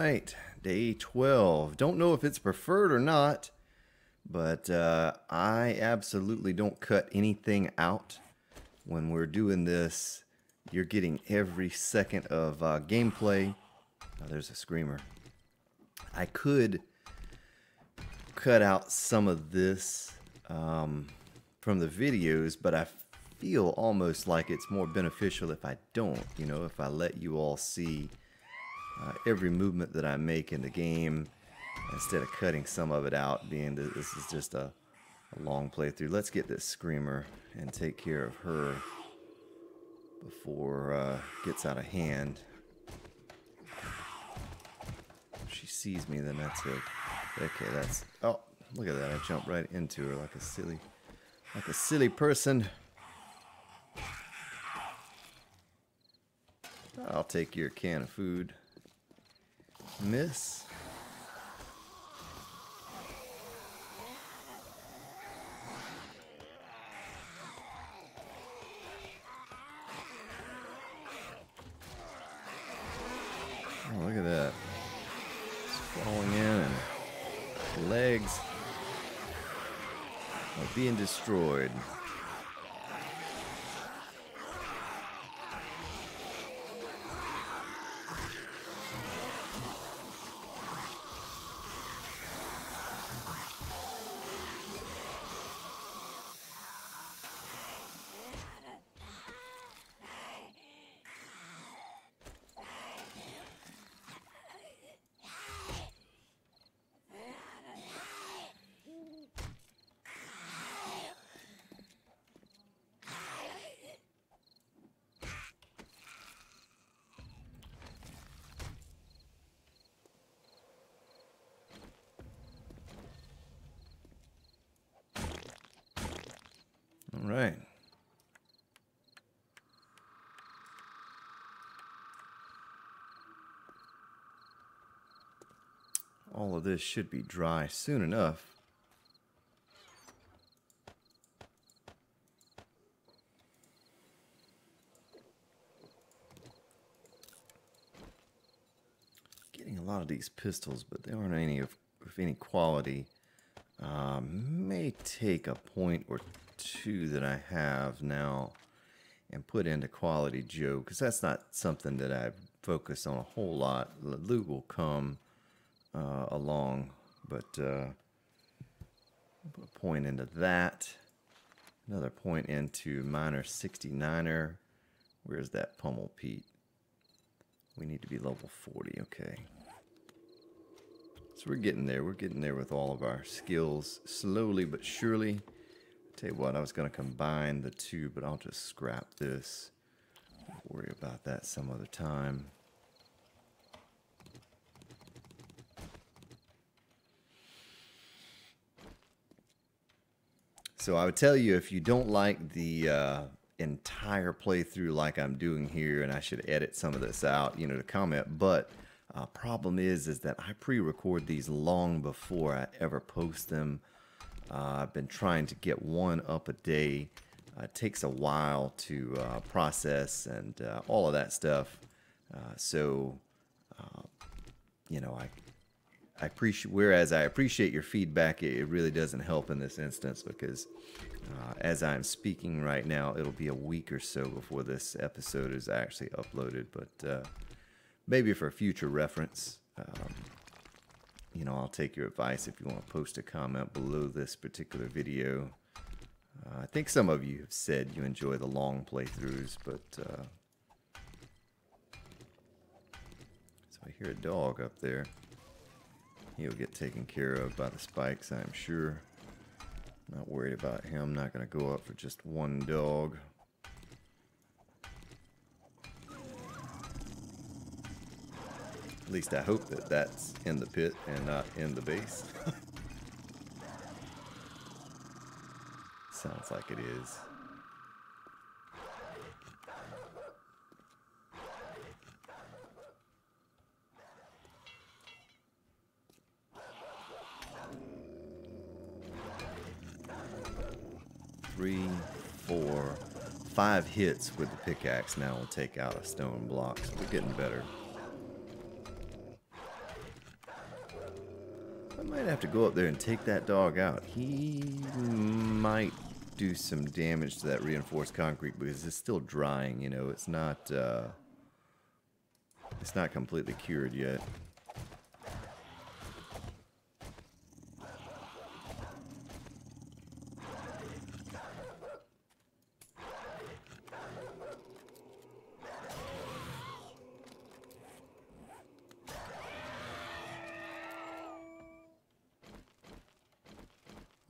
right, day 12. Don't know if it's preferred or not, but I absolutely don't cut anything out when we're doing this. You're getting every second of gameplay. Oh, there's a screamer. I could cut out some of this from the videos, but I feel almost like it's more beneficial if I don't, you know, if I let you all see every movement that I make in the game instead of cutting some of it out, being that this is just a long playthrough. Let's get this screamer and take care of her before it gets out of hand. If she sees me, then that's it. Okay, that's... Oh, look at that. I jumped right into her like a silly person. I'll take your can of food, miss. Oh, look at that. It's falling in and the legs are being destroyed. All right. All of this should be dry soon enough. Getting a lot of these pistols, but they aren't any of any quality. May take a point or two that I have now and put into Quality Joe, because that's not something that I focus on a whole lot. The loot will come along, but put a point into that. Another point into Miner 69er. Where's that Pummel Pete? We need to be level 40, okay. So we're getting there. We're getting there with all of our skills, slowly but surely. Tell you what, I was going to combine the two, but I'll just scrap this. I'll worry about that some other time. So I would tell you, if you don't like the entire playthrough like I'm doing here, and I should edit some of this out, you know, to comment, but problem is that I pre-record these long before I ever post them. I've been trying to get one up a day. It takes a while to process and all of that stuff. You know, I appreciate, whereas I appreciate your feedback, it really doesn't help in this instance, because as I'm speaking right now, it'll be a week or so before this episode is actually uploaded, but maybe for future reference, you know, I'll take your advice if you want to post a comment below this particular video. I think some of you have said you enjoy the long playthroughs, but so I hear a dog up there. He'll get taken care of by the spikes, I'm sure. Not worried about him. Not going to go up for just one dog. At least I hope that that's in the pit and not in the base. Sounds like it is. Three, 4, 5 hits with the pickaxe now will take out a stone block, so we're getting better. I might have to go up there and take that dog out. He might do some damage to that reinforced concrete because it's still drying, you know. It's not completely cured yet.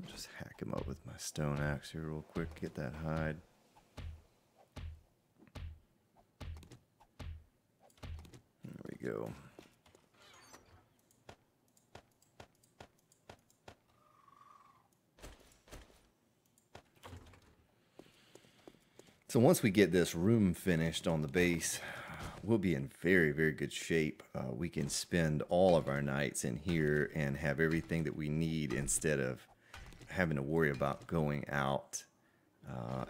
Just hack him up with my stone axe here real quick, get that hide. There we go. So once we get this room finished on the base, we'll be in very, very good shape. We can spend all of our nights in here and have everything that we need instead of having to worry about going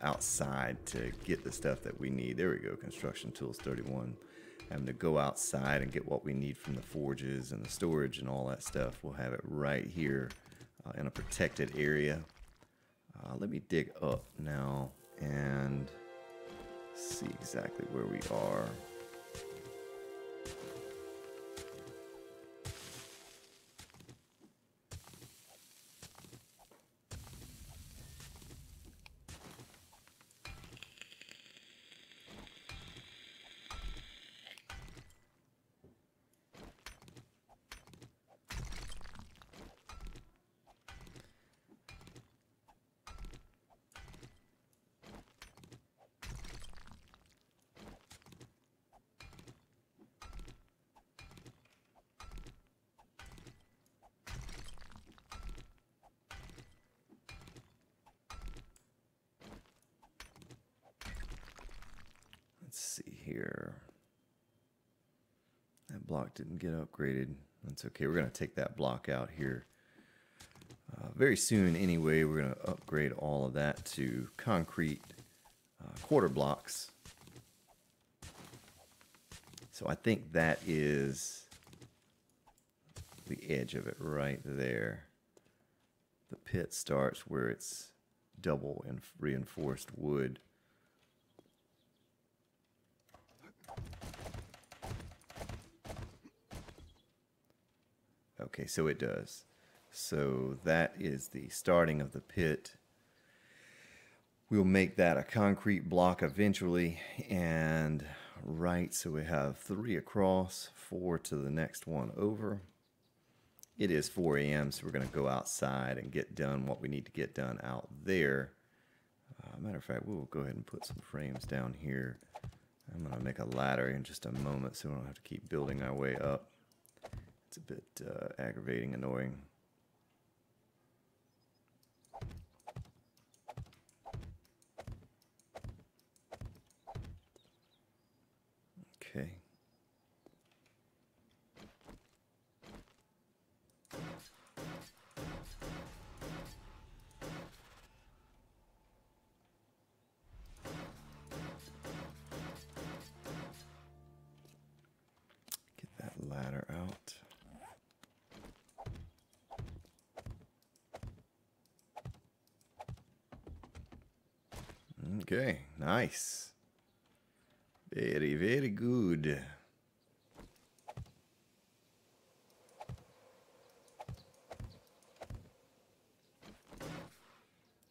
outside to get the stuff that we need. There we go, construction tools 31. Having to go outside and get what we need from the forges and the storage and all that stuff. We'll have it right here in a protected area. Let me dig up now and see exactly where we are. Let's see here. That block didn't get upgraded. That's okay. We're going to take that block out here very soon anyway. We're going to upgrade all of that to concrete quarter blocks. So I think that is the edge of it right there. The pit starts where it's double and reinforced wood. Okay, so it does. So that is the starting of the pit. We'll make that a concrete block eventually, and right, so we have 3 across, 4 to the next one over. It is 4 a.m., so we're going to go outside and get done what we need to get done out there. Matter of fact, we'll go ahead and put some frames down here. I'm going to make a ladder in just a moment so we don't have to keep building our way up. It's a bit aggravating, annoying. Okay. Get that ladder out. Okay, nice. Very, very good.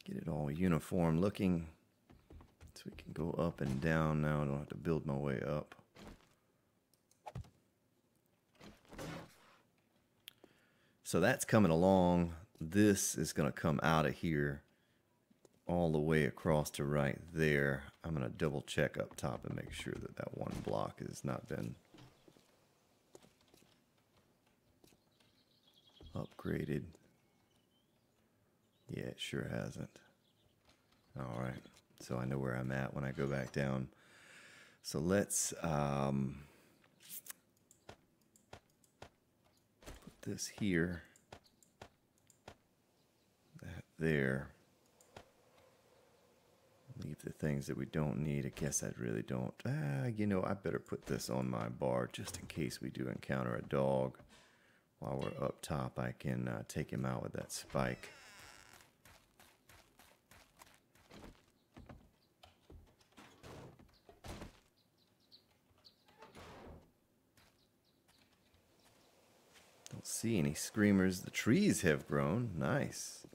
Get it all uniform looking so we can go up and down now. I don't have to build my way up. So that's coming along. This is going to come out of here all the way across to right there. I'm going to double check up top and make sure that that one block has not been upgraded. Yeah, it sure hasn't. All right, so I know where I'm at when I go back down. So let's put this here, that there. Leave the things that we don't need. I guess I really don't. You know, I better put this on my bar just in case we do encounter a dog while we're up top, I can take him out with that spike. Don't see any screamers. The trees have grown. Nice.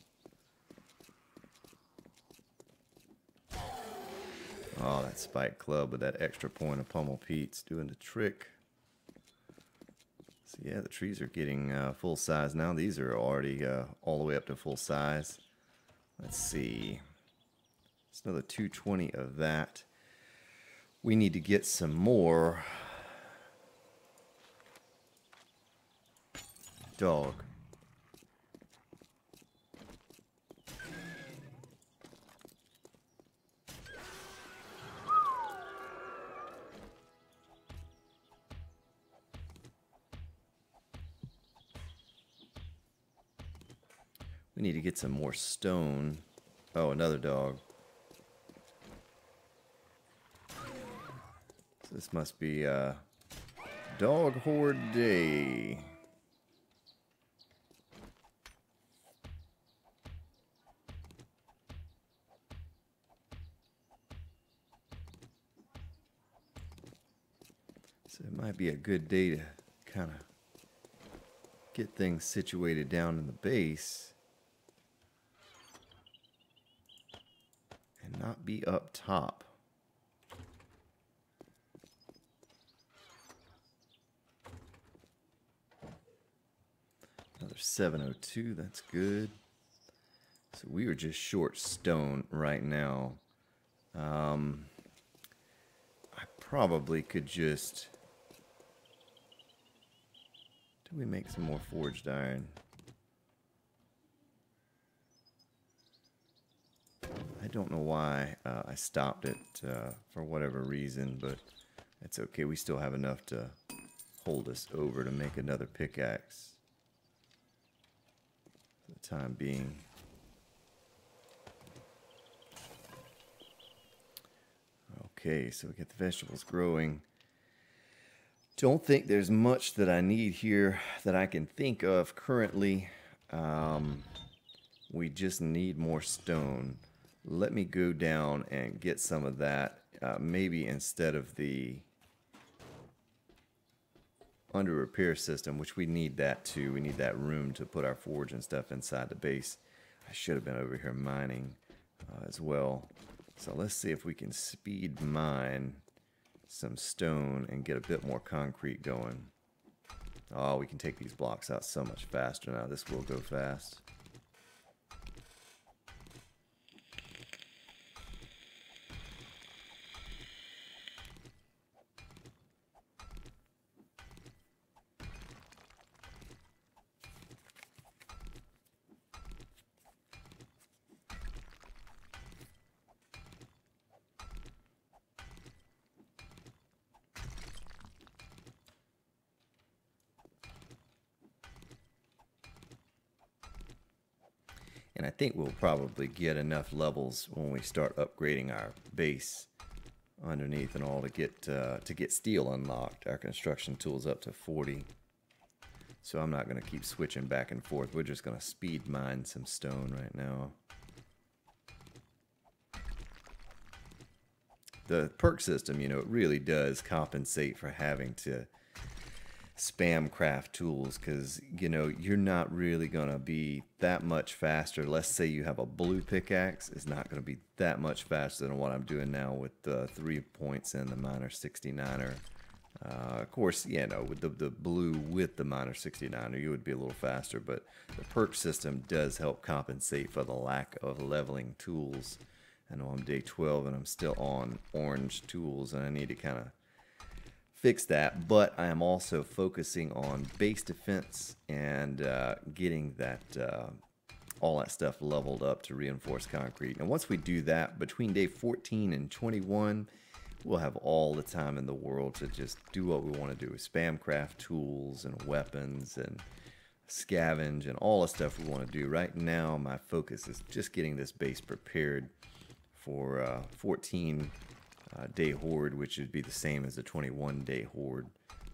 Oh, that spike club with that extra point of pummel Pete's doing the trick. So yeah, the trees are getting full size now. These are already all the way up to full size. Let's see. It's another 220 of that. We need to get some more. Dog. We need to get some more stone. Oh, another dog. So this must be dog horde day. So it might be a good day to kind of get things situated down in the base and not be up top. Another 702, that's good. So we are just short stone right now. I probably could just... Do we make some more forged iron? I don't know why I stopped it for whatever reason, but it's okay. We still have enough to hold us over to make another pickaxe for the time being. Okay, so we get the vegetables growing. Don't think there's much that I need here that I can think of currently. We just need more stone. Let me go down and get some of that. Maybe instead of the under repair system, which we need that too. We need that room to put our forge and stuff inside the base. I should have been over here mining as well. So let's see if we can speed mine some stone and get a bit more concrete going. Oh, we can take these blocks out so much faster now. This will go fast. And I think we'll probably get enough levels when we start upgrading our base underneath and all to get steel unlocked. Our construction tools up to 40. So I'm not going to keep switching back and forth. We're just going to speed mine some stone right now. The perk system, you know, it really does compensate for having to spam craft tools, because you know you're not really gonna be that much faster. Let's say you have a blue pickaxe, it's not going to be that much faster than what I'm doing now with the 3 points and the miner 69er. Of course, you know, with the blue with the miner 69er you would be a little faster, but the perk system does help compensate for the lack of leveling tools. I know I'm day 12 and I'm still on orange tools, and I need to kind of fix that, but I am also focusing on base defense and getting that all that stuff leveled up to reinforced concrete. And once we do that, between day 14 and 21, we'll have all the time in the world to just do what we want to do with spam craft tools and weapons and scavenge and all the stuff we want to do. Right now, my focus is just getting this base prepared for 14 day horde, which would be the same as the 21-day horde,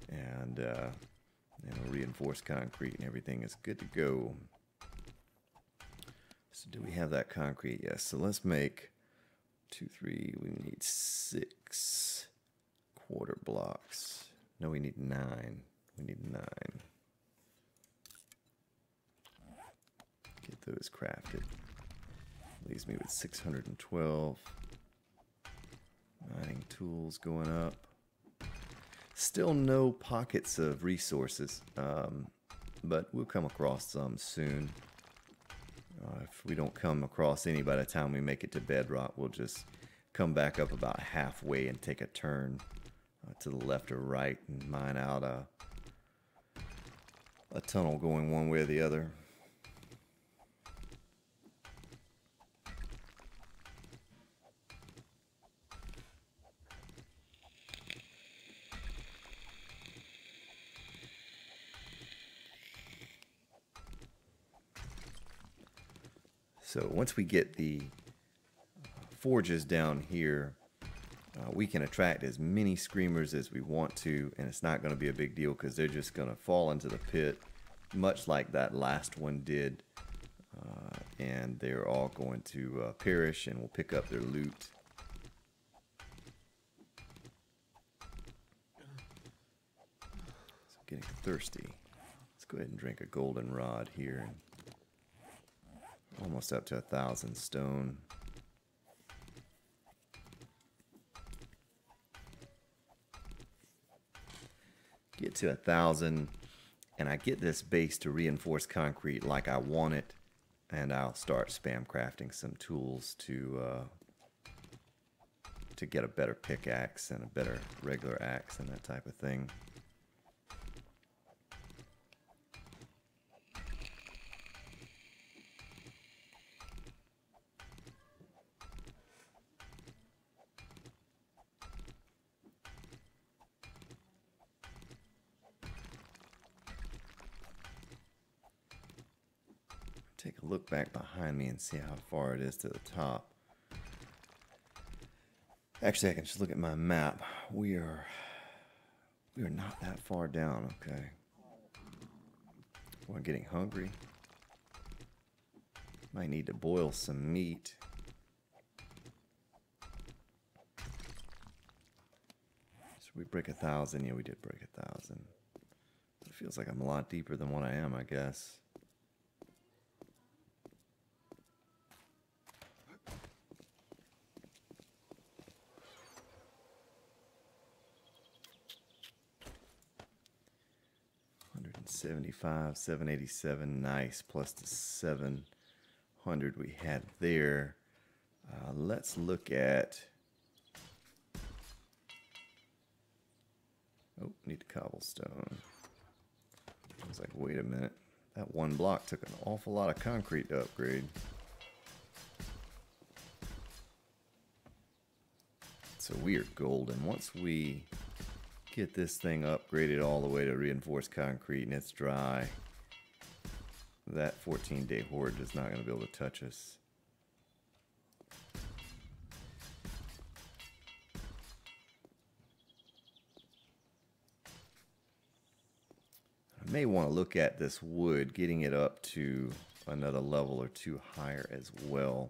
and And reinforced concrete and everything is good to go. So do we have that concrete? Yes. So let's make 2, 3. We need 6 quarter blocks. No, we need 9. We need 9. Get those crafted. Leaves me with 612. Mining tools going up. Still no pockets of resources, but we'll come across some soon. If we don't come across any by the time we make it to bedrock, we'll just come back up about halfway and take a turn to the left or right and mine out a tunnel going one way or the other. So once we get the forges down here, we can attract as many screamers as we want to, and it's not going to be a big deal because they're just going to fall into the pit, much like that last one did, and they're all going to perish, and we'll pick up their loot. So getting thirsty. Let's go ahead and drink a golden rod here. Almost up to 1,000 stone. Get to 1,000, and I get this base to reinforce concrete like I want it, and I'll start spam crafting some tools to get a better pickaxe and a better regular axe and that type of thing. Take a look back behind me and see how far it is to the top. Actually, I can just look at my map. We are not that far down, okay. We're getting hungry. Might need to boil some meat. So we break 1,000. Yeah, we did break 1,000. It feels like I'm a lot deeper than what I am, I guess. $75, 787, nice, plus the 700 we had there. Let's look at, oh, need cobblestone. I was like, wait a minute, that one block took an awful lot of concrete to upgrade. So we are golden. Once we get this thing upgraded all the way to reinforced concrete and it's dry, that 14-day horde is not going to be able to touch us. I may want to look at this wood, getting it up to another level or two higher as well.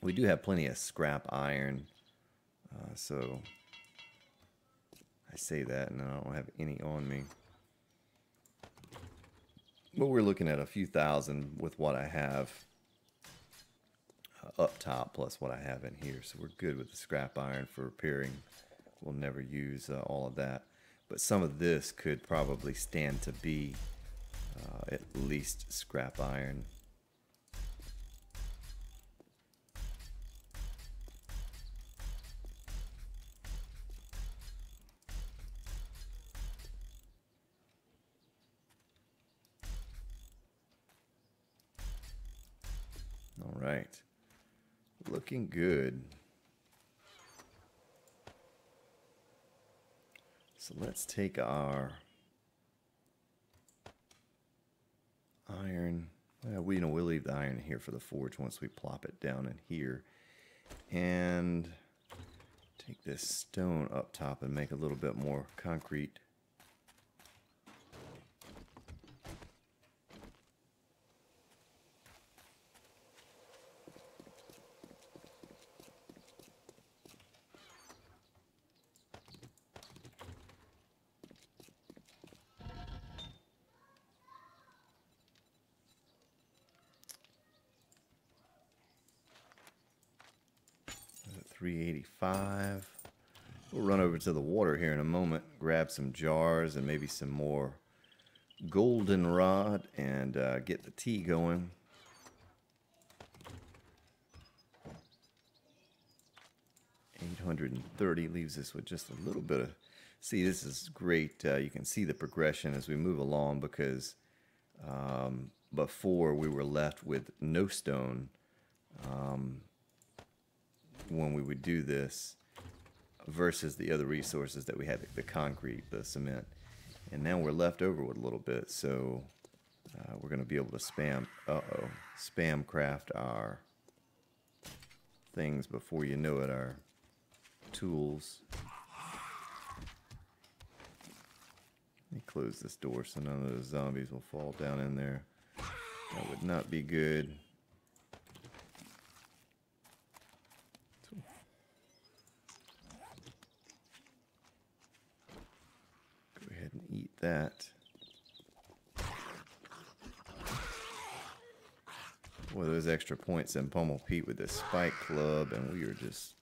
We do have plenty of scrap iron, so I say that and I don't have any on me. But we're looking at a few thousand with what I have up top plus what I have in here. So we're good with the scrap iron for repairing. We'll never use all of that. But some of this could probably stand to be at least scrap iron. All right, looking good. So let's take our iron. Well, we'll leave the iron here for the forge once we plop it down in here, and take this stone up top and make a little bit more concrete. 385. We'll run over to the water here in a moment, grab some jars and maybe some more goldenrod and get the tea going. $830 leaves us with just a little bit of... See, this is great. You can see the progression as we move along because before we were left with no stone when we would do this versus the other resources that we had, the concrete, the cement. And now we're left over with a little bit, so we're going to be able to spam craft our things before you know it, our tools. Let me close this door so none of those zombies will fall down in there. That would not be good. Go ahead and eat that. Boy, those extra points in Pummel Pete with this spike club, and we are just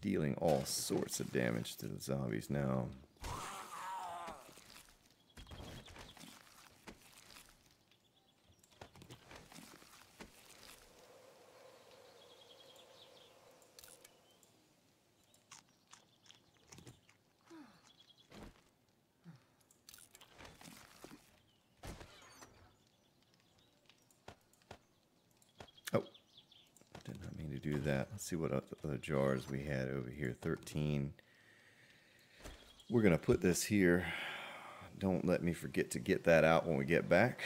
dealing all sorts of damage to the zombies now. Oh, did not mean to do that. Let's see what other jars we had over here. 13. We're going to put this here. Don't let me forget to get that out when we get back.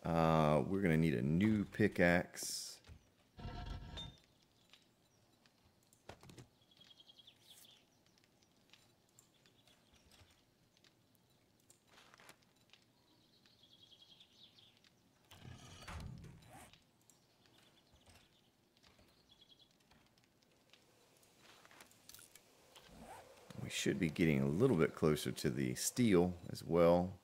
We're going to need a new pickaxe. Should be getting a little bit closer to the steel as well.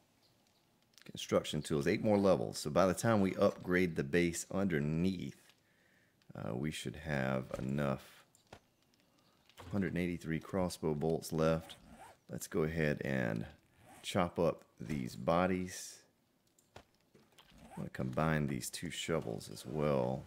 Construction tools, 8 more levels. So by the time we upgrade the base underneath, we should have enough. 183 crossbow bolts left. Let's go ahead and chop up these bodies. I'm going to combine these 2 shovels as well.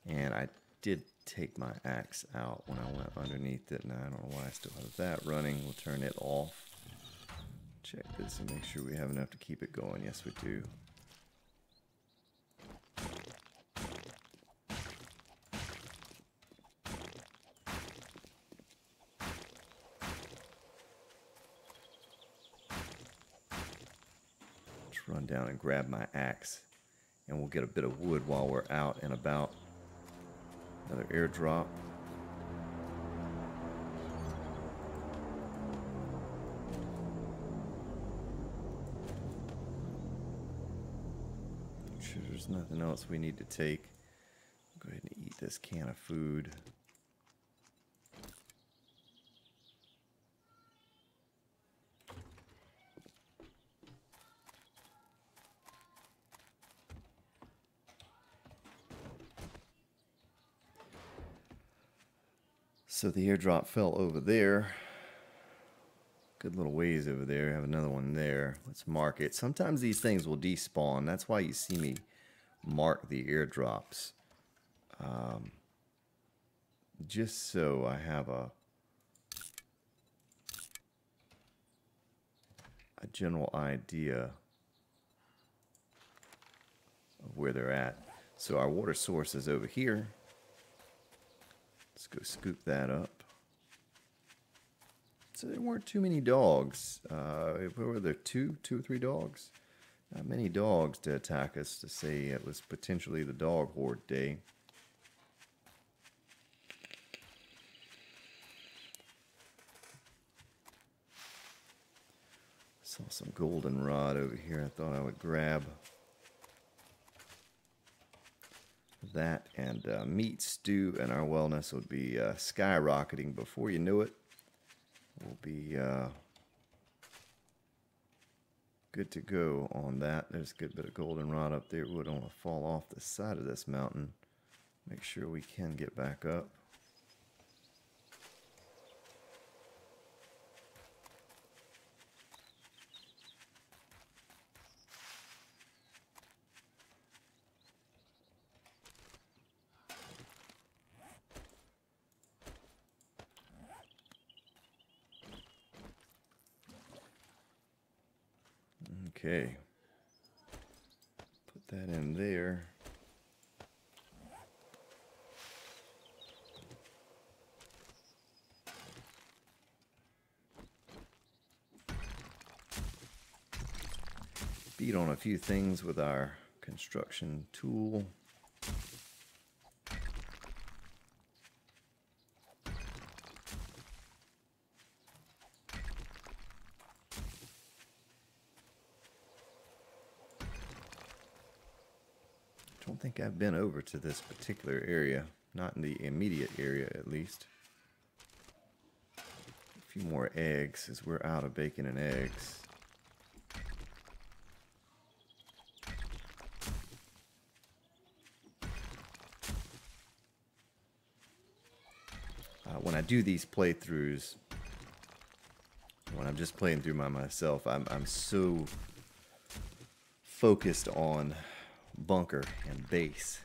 And I did take my axe out when I went underneath it, and I don't know why I still have that running. We'll turn it off. Check this and make sure we have enough to keep it going. Yes, we do. Let's run down and grab my axe, and we'll get a bit of wood while we're out and about. Another airdrop. I'm sure there's nothing else we need to take. Go ahead and eat this can of food. So the airdrop fell over there. Good little ways over there. Have another one there. Let's mark it. Sometimes these things will despawn. That's why you see me mark the airdrops. Just so I have a general idea of where they're at. So our water source is over here. Let's go scoop that up. So there weren't too many dogs. Were there two or three dogs? Not many dogs to attack us to say it was potentially the dog horde day. Saw some goldenrod over here. I thought I would grab that, and meat stew and our wellness would be skyrocketing before you know it. We'll be good to go on that. There's a good bit of goldenrod up there. We don't want to fall off the side of this mountain. Make sure we can get back up. Okay, put that in there. Beat on a few things with our construction tool. I don't think I've been over to this particular area, not in the immediate area at least. A few more eggs, as we're out of bacon and eggs. When I do these playthroughs, when I'm just playing through by myself, I'm so focused on bunker and base,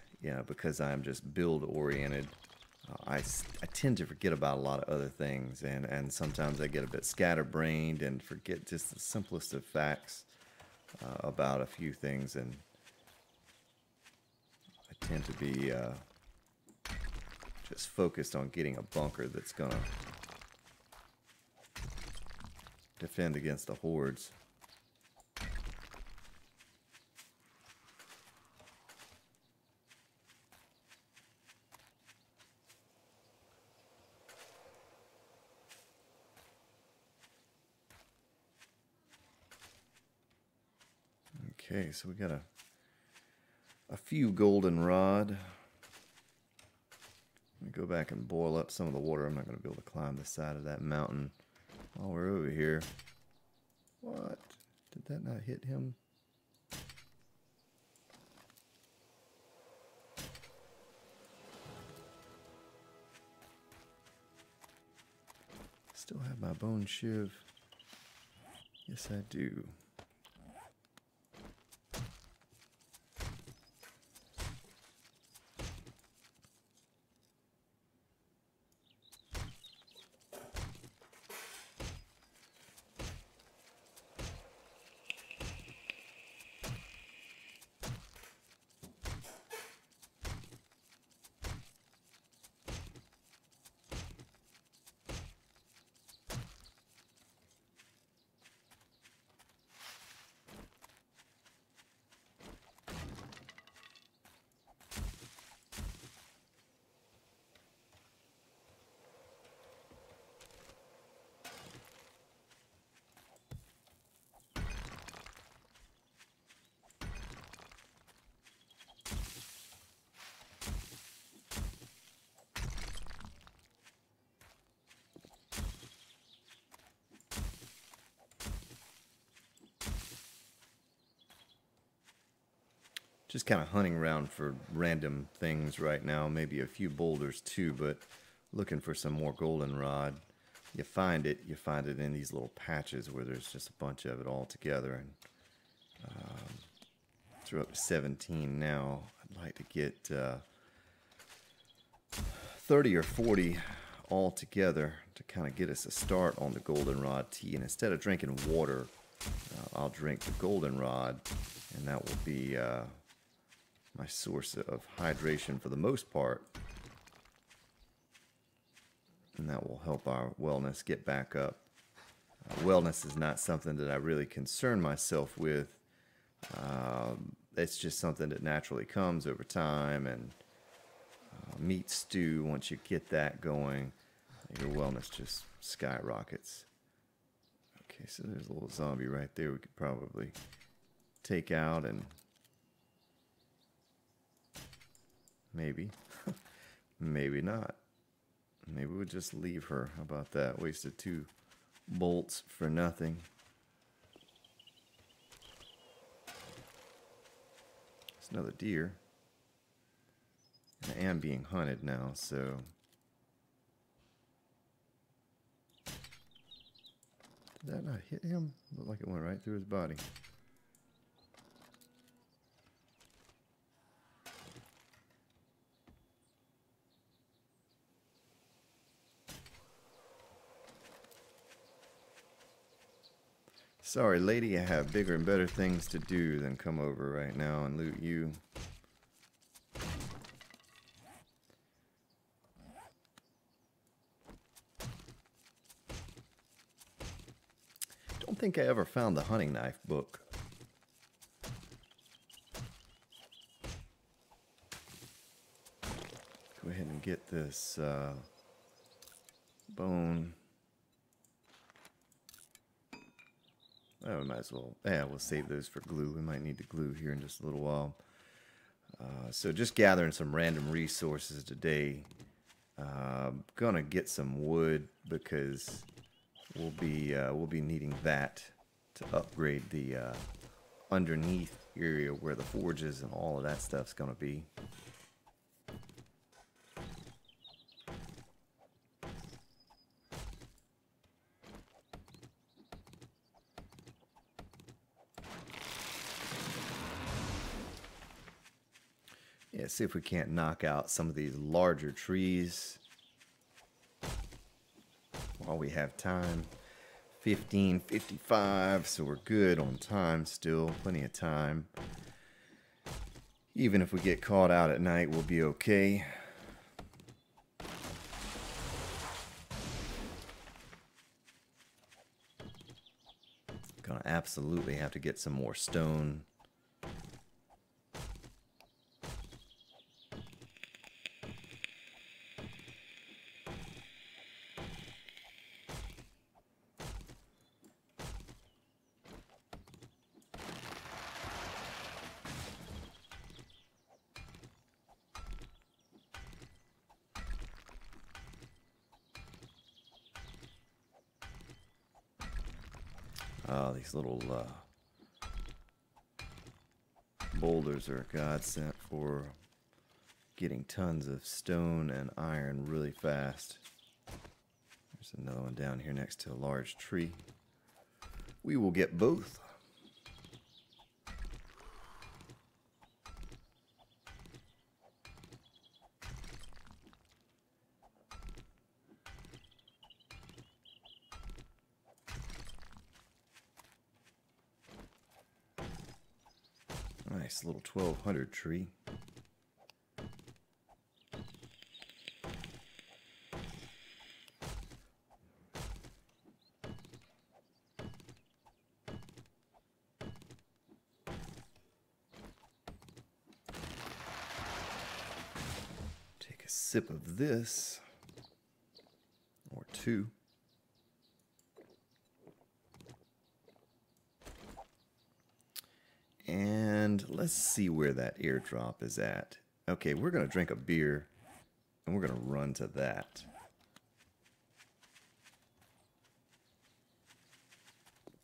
because I'm just build oriented. I tend to forget about a lot of other things, and sometimes I get a bit scatterbrained and forget just the simplest of facts about a few things, and I tend to be just focused on getting a bunker that's gonna defend against the hordes. Okay, so we got a few goldenrod. Let me go back and boil up some of the water. I'm not going to be able to climb the side of that mountain while we're over here. What? Did that not hit him? Still have my bone shiv. Yes, I do. Just kind of hunting around for random things right now, maybe a few boulders too, but looking for some more goldenrod. You find it in these little patches where there's just a bunch of it all together. And through up to 17 now. I'd like to get 30 or 40 all together to kind of get us a start on the goldenrod tea. And instead of drinking water, I'll drink the goldenrod, and that will be my source of hydration for the most part. And that will help our wellness get back up. Wellness is not something that I really concern myself with. It's just something that naturally comes over time, and meat stew, once you get that going, your wellness just skyrockets. Okay, so there's a little zombie right there we could probably take out, and maybe, maybe not. Maybe we'll just leave her. How about that? Wasted 2 bolts for nothing. It's another deer. And I am being hunted now, so... Did that not hit him? Looked like it went right through his body. Sorry, lady, I have bigger and better things to do than come over right now and loot you. Don't think I ever found the hunting knife book. Go ahead and get this bone. Oh, we might as well. Yeah, we'll save those for glue. We might need to glue here in just a little while. So just gathering some random resources today. Gonna get some wood because we'll be needing that to upgrade the underneath area where the forges and all of that stuff's gonna be. Yeah, see if we can't knock out some of these larger trees while we have time. 15:55, so we're good on time still. Plenty of time. Even if we get caught out at night, we'll be okay. Gonna absolutely have to get some more stone. Oh, these little boulders are a godsend for getting tons of stone and iron really fast. There's another one down here next to a large tree. We will get both. Nice little 1200 tree. Take a sip of this, or two. And let's see where that airdrop is at. Okay, we're going to drink a beer, and we're going to run to that.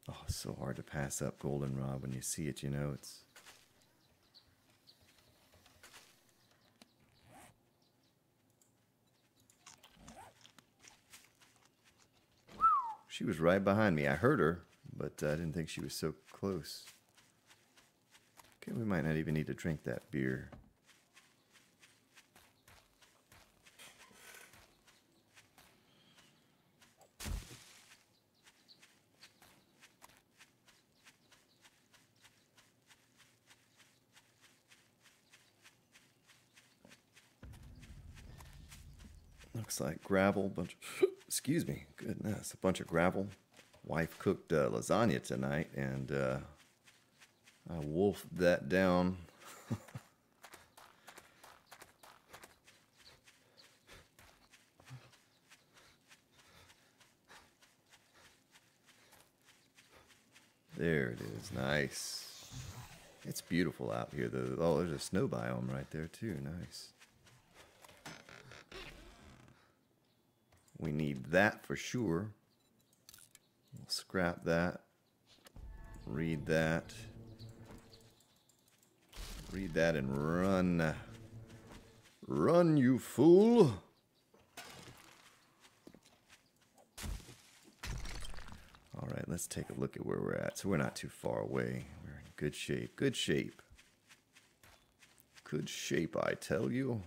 Oh, it's so hard to pass up goldenrod when you see it, you know. It's... She was right behind me. I heard her, but I didn't think she was so close. Okay, we might not even need to drink that beer. Looks like gravel, bunch of, excuse me, goodness, a bunch of gravel. Wife cooked lasagna tonight, and I wolfed that down. There it is, nice. It's beautiful out here, though. Oh, there's a snow biome right there, too, nice. We need that for sure. We'll scrap that. Read that. Read that and run. Run, you fool! Alright, let's take a look at where we're at. So we're not too far away. We're in good shape. Good shape. Good shape, I tell you.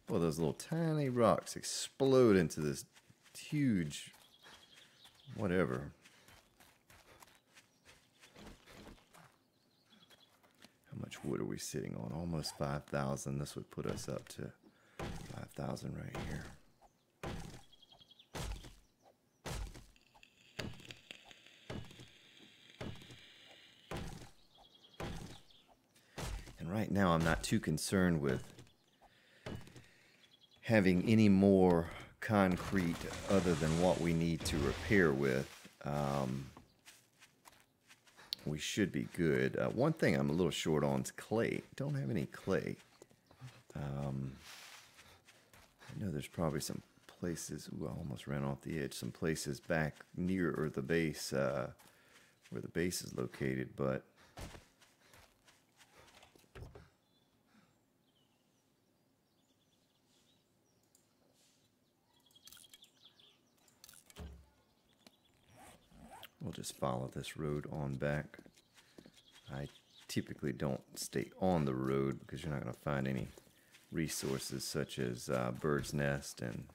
Well, those little tiny rocks explode into this huge whatever. How much wood are we sitting on? Almost 5,000. This would put us up to 5,000 right here. And right now I'm not too concerned with having any more concrete other than what we need to repair with. We should be good. One thing I'm a little short on is clay. Don't have any clay. I know there's probably some places. Ooh, I almost ran off the edge. Some places back near the base, where the base is located, but we'll just follow this road on back. I typically don't stay on the road because you're not going to find any resources such as bird's nest and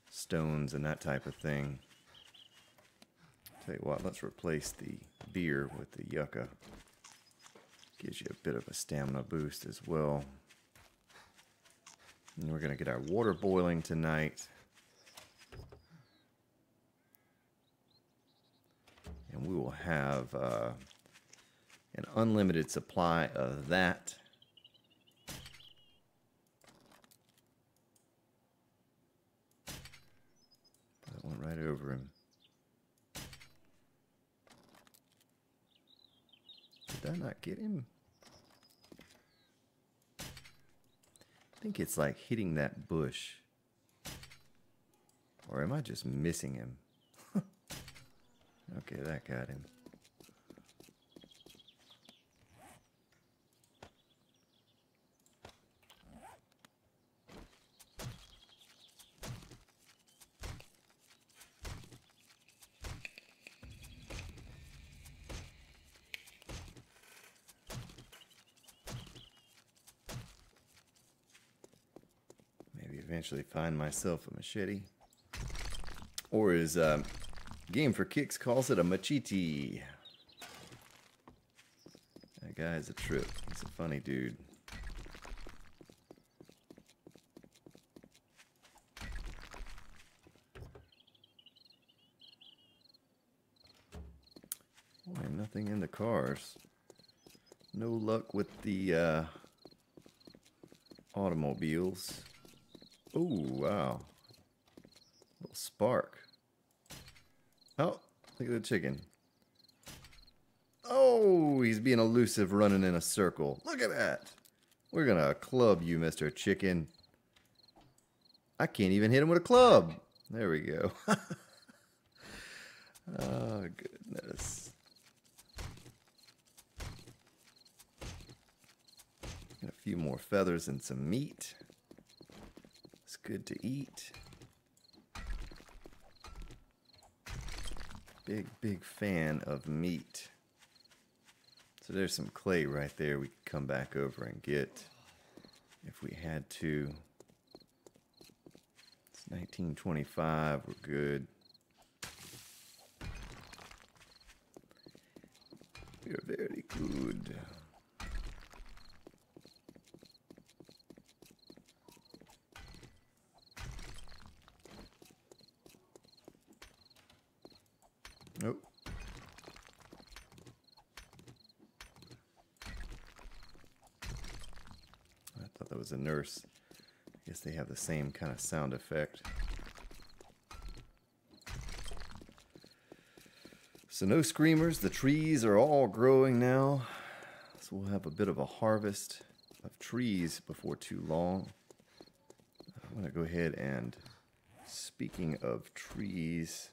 stones and that type of thing. Tell you what, let's replace the beer with the yucca. Gives you a bit of a stamina boost as well. And we're going to get our water boiling tonight. And we will have an unlimited supply of that. That went right over him. Did I not get him? I think it's like hitting that bush. Or am I just missing him? Okay, that got him. Maybe eventually find myself a machete. Or as Game for Kicks calls it, a machete. That guy's a trip. He's a funny dude. Boy, nothing in the cars. No luck with the automobiles. Oh, wow. Little spark. Oh, look at the chicken. Oh, he's being elusive running in a circle. Look at that. We're going to club you, Mr. Chicken. I can't even hit him with a club. There we go. Oh, goodness. Got a few more feathers and some meat. It's good to eat. Big fan of meat. So there's some clay right there we could come back over and get if we had to. It's 1925, we're good. We are very good. Nope. I thought that was a nurse. I guess they have the same kind of sound effect. So no screamers. The trees are all growing now. So we'll have a bit of a harvest of trees before too long. I'm going to go ahead and, speaking of trees,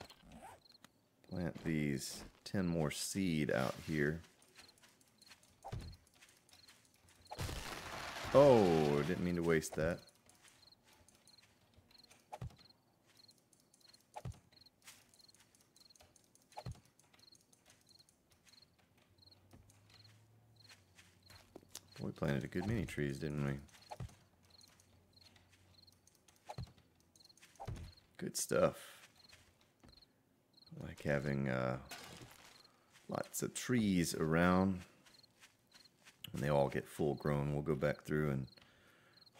Plant these 10 more seed out here. Oh, didn't mean to waste that. We planted a good many trees, didn't we? Good stuff. I like having lots of trees around. When they all get full grown, we'll go back through and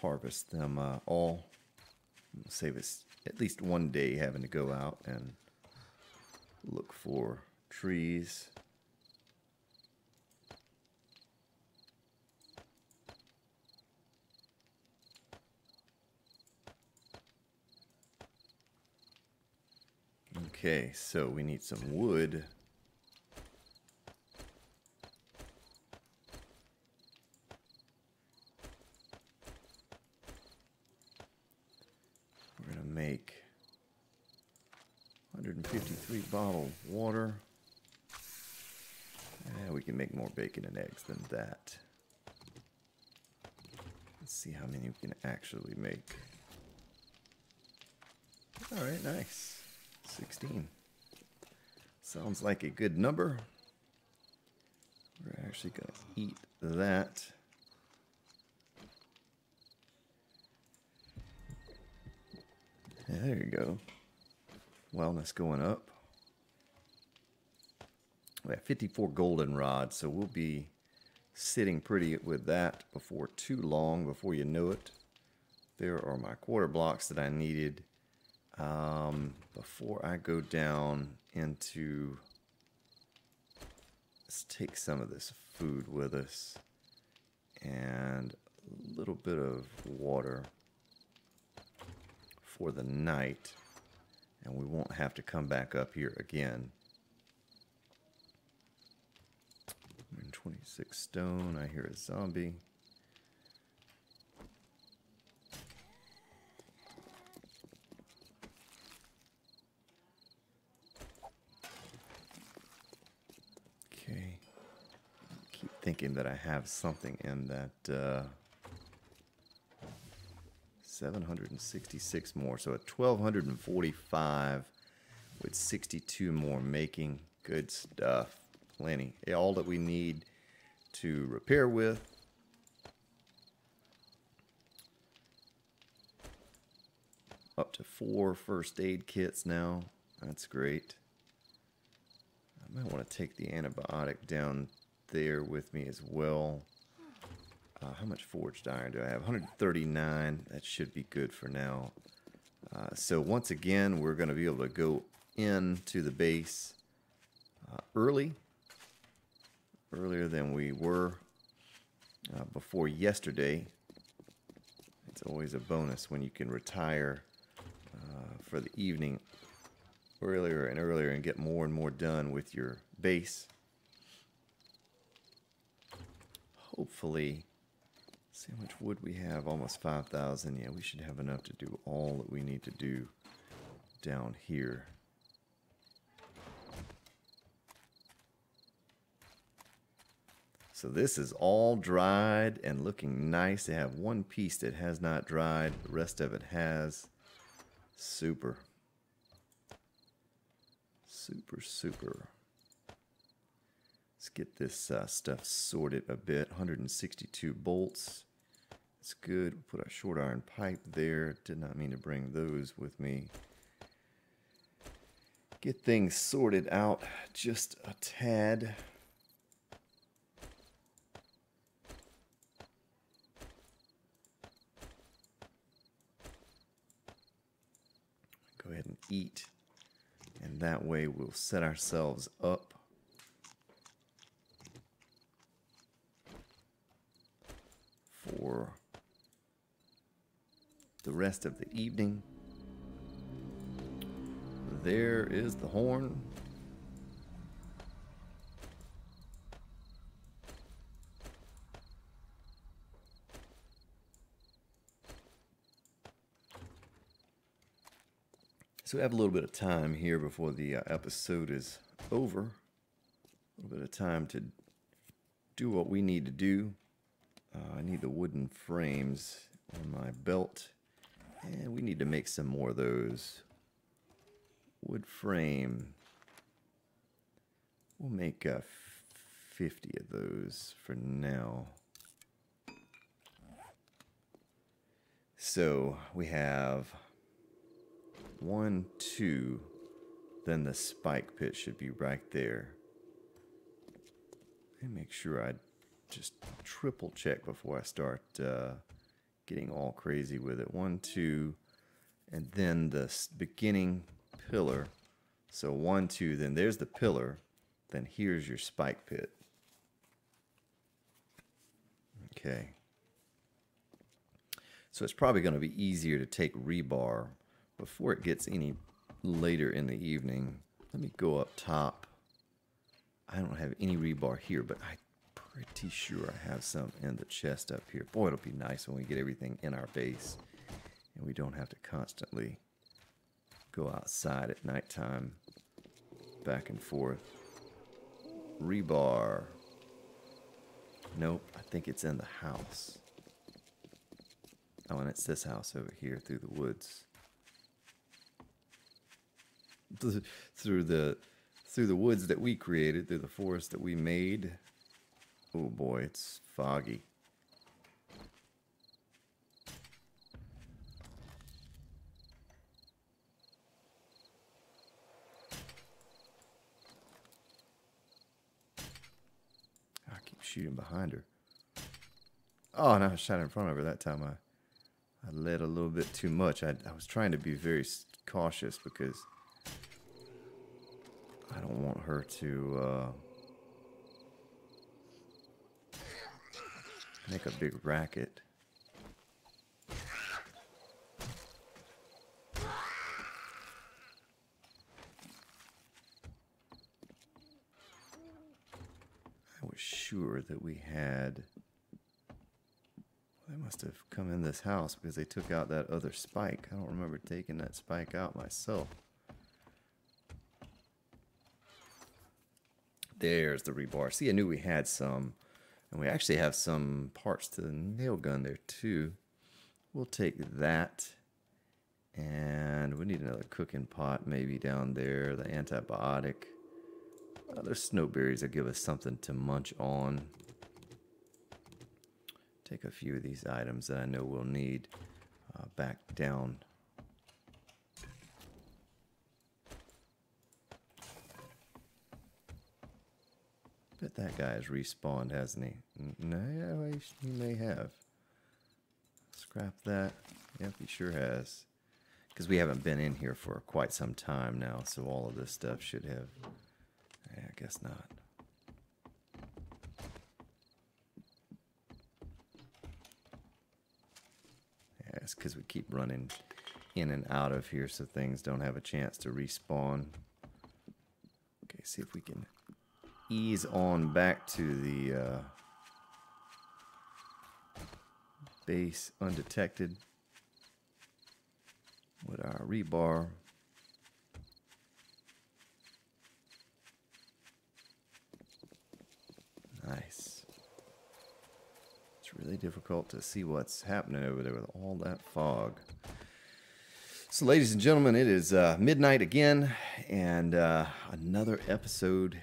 harvest them all. It'll save us at least one day having to go out and look for trees. Okay, so we need some wood. We're going to make 153 bottled water. We can make more bacon and eggs than that. Let's see how many we can actually make. Alright, nice. 16. Sounds like a good number. We're actually going to eat that. Yeah, there you go. Wellness going up. We have 54 goldenrod, so we'll be sitting pretty with that before too long, before you know it. There are my quarter blocks that I needed. Before I go down into, let's take some of this food with us and a little bit of water for the night, and we won't have to come back up here again. 126 stone. I hear a zombie. Okay. Keep thinking that I have something in that 766 more. So at 1245 with 62 more making. Good stuff. Plenty. All that we need to repair with. Up to 4 first aid kits now. That's great. I might want to take the antibiotic down there with me as well. How much forged iron do I have? 139. That should be good for now. So once again, we're going to be able to go into the base earlier than we were before yesterday. It's always a bonus when you can retire for the evening earlier and earlier and get more and more done with your base. Hopefully, see how much wood we have, almost 5,000. Yeah, we should have enough to do all that we need to do down here. So this is all dried and looking nice. They have one piece that has not dried. The rest of it has. Super. Super, super. Let's get this stuff sorted a bit. 162 bolts. That's good. We'll put our short iron pipe there. Did not mean to bring those with me. Get things sorted out just a tad. Go ahead and eat, and that way we'll set ourselves up for the rest of the evening. There is the horn. So we have a little bit of time here before the episode is over. A little bit of time to do what we need to do. I need the wooden frames on my belt, and we need to make some more of those. Wood frame. We'll make 50 of those for now. So we have 1, 2, then the spike pit should be right there. And make sure I just triple check before I start getting all crazy with it. 1, 2, and then the beginning pillar. So 1, 2, then there's the pillar, then here's your spike pit. Okay. So it's probably going to be easier to take rebar before it gets any later in the evening. Let me go up top. I don't have any rebar here, but I'm pretty sure I have some in the chest up here. Boy, it'll be nice when we get everything in our base and we don't have to constantly go outside at nighttime, back and forth. Rebar. Nope, I think it's in the house. Oh, and it's this house over here through the woods. Through the woods that we created, through the forest that we made. Oh boy, it's foggy. I keep shooting behind her. Oh, no, I shot in front of her that time. I led a little bit too much. I was trying to be very cautious because I don't want her to make a big racket. I was sure that we had... They must have come in this house because they took out that other spike. I don't remember taking that spike out myself. There's the rebar. See, I knew we had some. And we actually have some parts to the nail gun there too. We'll take that. And we need another cooking pot maybe down there. The antibiotic. There's snowberries that give us something to munch on. Take a few of these items that I know we'll need back down. Bet that guy has respawned, hasn't he? No, yeah, he may have. Scrap that. Yep, he sure has. Because we haven't been in here for quite some time now, so all of this stuff should have... I guess not. It's because we keep running in and out of here so things don't have a chance to respawn. Okay, see if we can ease on back to the base undetected with our rebar. Nice. It's really difficult to see what's happening over there with all that fog. So, ladies and gentlemen, it is midnight again, and another episode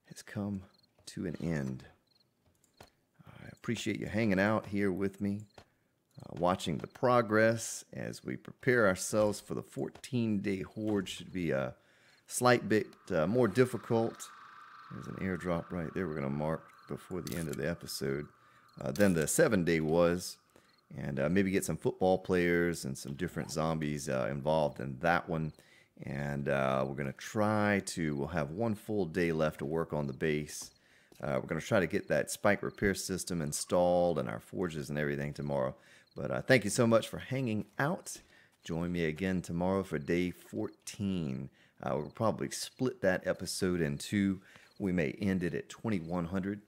has come to an end. I appreciate you hanging out here with me, watching the progress as we prepare ourselves for the 14-day horde. Should be a slight bit more difficult. There's an airdrop right there we're going to mark before the end of the episode. Than the 7-day was, and maybe get some football players and some different zombies involved in that one. And we're going to try to, we'll have 1 full day left to work on the base. We're going to try to get that spike repair system installed and our forges and everything tomorrow. But thank you so much for hanging out. Join me again tomorrow for day 14. We'll probably split that episode in 2. We may end it at 2100.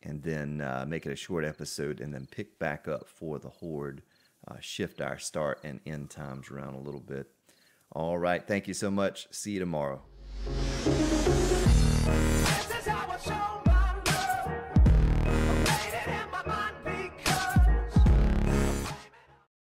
And then make it a short episode and then pick back up for the horde. Shift our start and end times around a little bit. All right. Thank you so much. See you tomorrow.